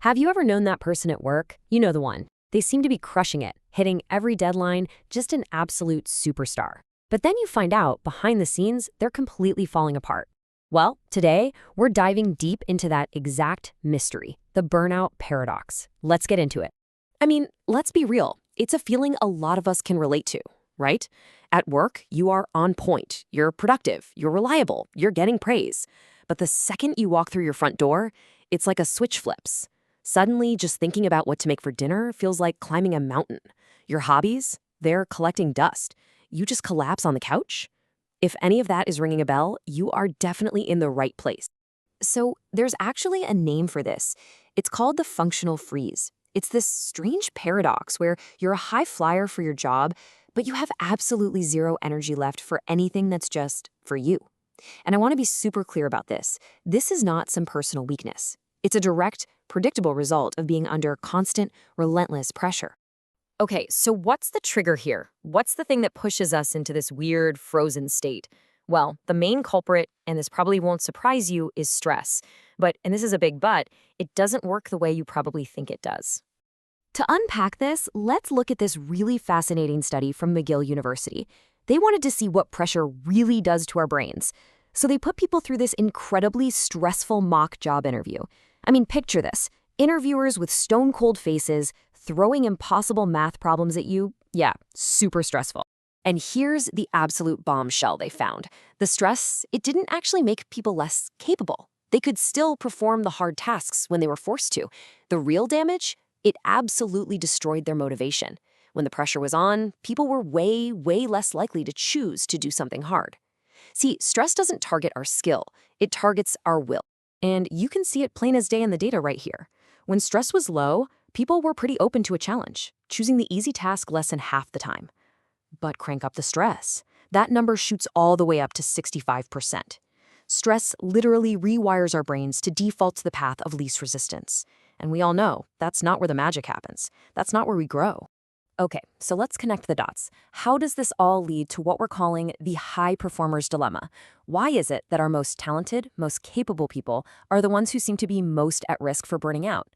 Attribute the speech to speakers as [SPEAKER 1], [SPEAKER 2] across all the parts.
[SPEAKER 1] Have you ever known that person at work? You know the one. They seem to be crushing it, hitting every deadline, just an absolute superstar. But then you find out, behind the scenes, they're completely falling apart. Well, today, we're diving deep into that exact mystery, the burnout paradox. Let's get into it. I mean, let's be real. It's a feeling a lot of us can relate to, right? At work, you are on point, you're productive, you're reliable, you're getting praise. But the second you walk through your front door, it's like a switch flips. Suddenly, just thinking about what to make for dinner feels like climbing a mountain. Your hobbies, they're collecting dust. You just collapse on the couch? If any of that is ringing a bell, you are definitely in the right place. So there's actually a name for this. It's called the functional freeze. It's this strange paradox where you're a high flyer for your job, but you have absolutely zero energy left for anything that's just for you. And I want to be super clear about this. This is not some personal weakness. It's a direct, predictable result of being under constant, relentless pressure. Okay, so what's the trigger here? What's the thing that pushes us into this weird, frozen state? Well, the main culprit, and this probably won't surprise you, is stress. But, and this is a big but, it doesn't work the way you probably think it does. To unpack this, let's look at this really fascinating study from McGill University. They wanted to see what pressure really does to our brains. So they put people through this incredibly stressful mock job interview. I mean, picture this. Interviewers with stone-cold faces, throwing impossible math problems at you. Yeah, super stressful. And here's the absolute bombshell they found. The stress, it didn't actually make people less capable. They could still perform the hard tasks when they were forced to. The real damage? It absolutely destroyed their motivation. When the pressure was on, people were way less likely to choose to do something hard. See, stress doesn't target our skill. It targets our will. And you can see it plain as day in the data right here. When stress was low, people were pretty open to a challenge, choosing the easy task less than half the time. But crank up the stress. That number shoots all the way up to 65%. Stress literally rewires our brains to default to the path of least resistance. And we all know that's not where the magic happens. That's not where we grow. Okay, so let's connect the dots. How does this all lead to what we're calling the high performer's dilemma? Why is it that our most talented, most capable people are the ones who seem to be most at risk for burning out?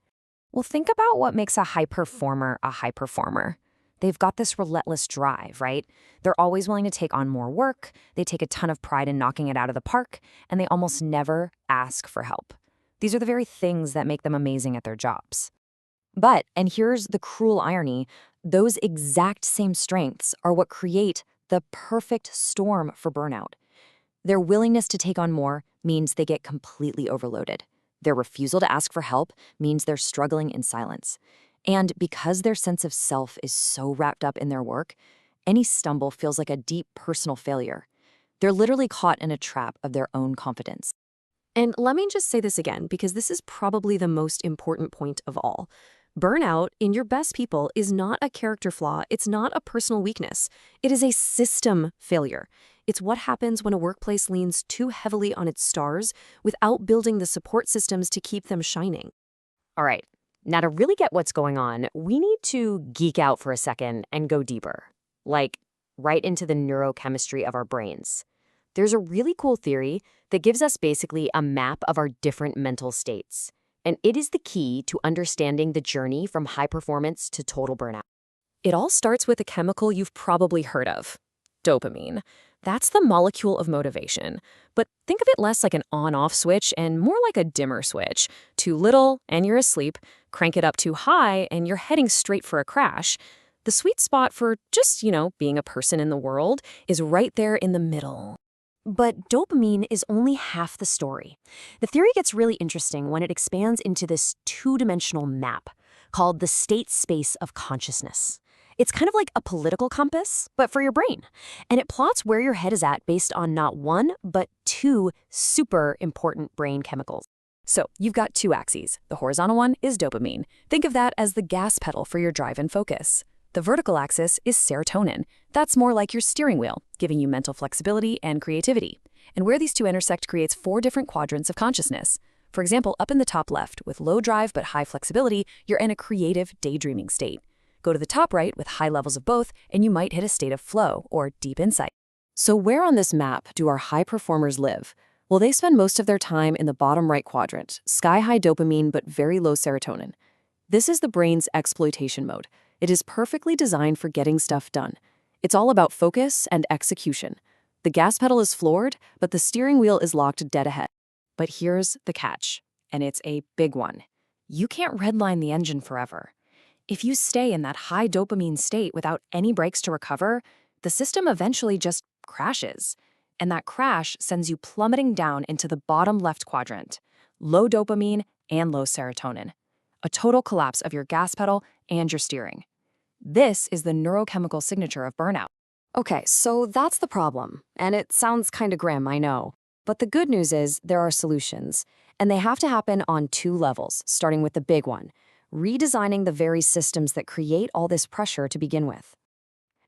[SPEAKER 1] Well, think about what makes a high performer a high performer. They've got this relentless drive, right? They're always willing to take on more work, they take a ton of pride in knocking it out of the park, and they almost never ask for help. These are the very things that make them amazing at their jobs. But, and here's the cruel irony, those exact same strengths are what create the perfect storm for burnout. Their willingness to take on more means they get completely overloaded. Their refusal to ask for help means they're struggling in silence. And because their sense of self is so wrapped up in their work, any stumble feels like a deep personal failure. They're literally caught in a trap of their own confidence. And let me just say this again, because this is probably the most important point of all. Burnout in your best people is not a character flaw. It's not a personal weakness. It is a system failure. It's what happens when a workplace leans too heavily on its stars without building the support systems to keep them shining. All right, now to really get what's going on, we need to geek out for a second and go deeper, like right into the neurochemistry of our brains. There's a really cool theory that gives us basically a map of our different mental states. And it is the key to understanding the journey from high performance to total burnout. It all starts with a chemical you've probably heard of, dopamine. That's the molecule of motivation. But think of it less like an on-off switch and more like a dimmer switch. Too little and you're asleep. Crank it up too high and you're heading straight for a crash. The sweet spot for just, being a person in the world is right there in the middle. But dopamine is only half the story. The theory gets really interesting when it expands into this two-dimensional map called the state space of consciousness. It's kind of like a political compass, but for your brain. And it plots where your head is at based on not one, but two super important brain chemicals. So you've got two axes. The horizontal one is dopamine. Think of that as the gas pedal for your drive and focus. The vertical axis is serotonin. That's more like your steering wheel, giving you mental flexibility and creativity. And where these two intersect creates 4 different quadrants of consciousness. For example, up in the top left, with low drive but high flexibility, you're in a creative, daydreaming state. Go to the top right with high levels of both, and you might hit a state of flow or deep insight. So where on this map do our high performers live? Well, they spend most of their time in the bottom right quadrant, sky-high dopamine but very low serotonin. This is the brain's exploitation mode. It is perfectly designed for getting stuff done. It's all about focus and execution. The gas pedal is floored, but the steering wheel is locked dead ahead. But here's the catch, and it's a big one. You can't redline the engine forever. If you stay in that high dopamine state without any brakes to recover, the system eventually just crashes. And that crash sends you plummeting down into the bottom left quadrant, low dopamine and low serotonin. A total collapse of your gas pedal and your steering. This is the neurochemical signature of burnout. Okay, so that's the problem. And it sounds kind of grim, I know. But the good news is there are solutions. And they have to happen on two levels, starting with the big one, redesigning the very systems that create all this pressure to begin with.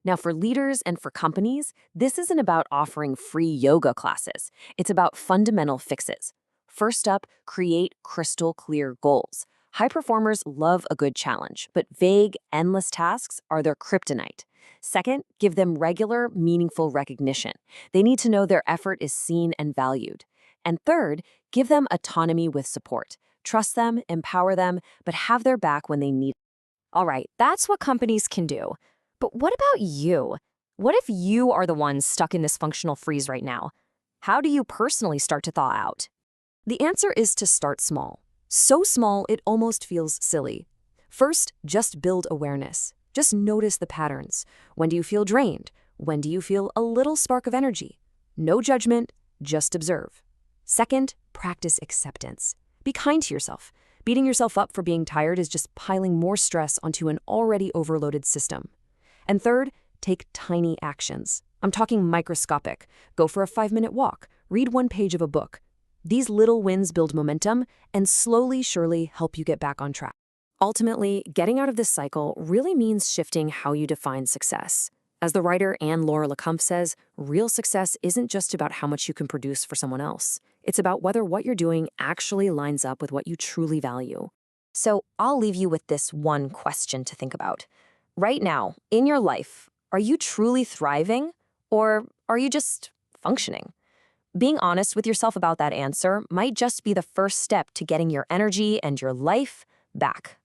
[SPEAKER 1] Now, for leaders and for companies, this isn't about offering free yoga classes. It's about fundamental fixes. First up, create crystal clear goals. High performers love a good challenge, but vague, endless tasks are their kryptonite. Second, give them regular, meaningful recognition. They need to know their effort is seen and valued. And third, give them autonomy with support. Trust them, empower them, but have their back when they need it. All right, that's what companies can do. But what about you? What if you are the one stuck in this functional freeze right now? How do you personally start to thaw out? The answer is to start small. So small it almost feels silly. First, just build awareness. Just notice the patterns. When do you feel drained? When do you feel a little spark of energy? No judgment, just observe. Second, practice acceptance. Be kind to yourself. Beating yourself up for being tired is just piling more stress onto an already overloaded system. And third, take tiny actions. I'm talking microscopic. Go for a 5-minute walk. Read one page of a book. These little wins build momentum and slowly, surely help you get back on track. Ultimately, getting out of this cycle really means shifting how you define success. As the writer Laura Lecomte says, real success isn't just about how much you can produce for someone else. It's about whether what you're doing actually lines up with what you truly value. So I'll leave you with this one question to think about. Right now, in your life, are you truly thriving or are you just functioning? Being honest with yourself about that answer might just be the first step to getting your energy and your life back.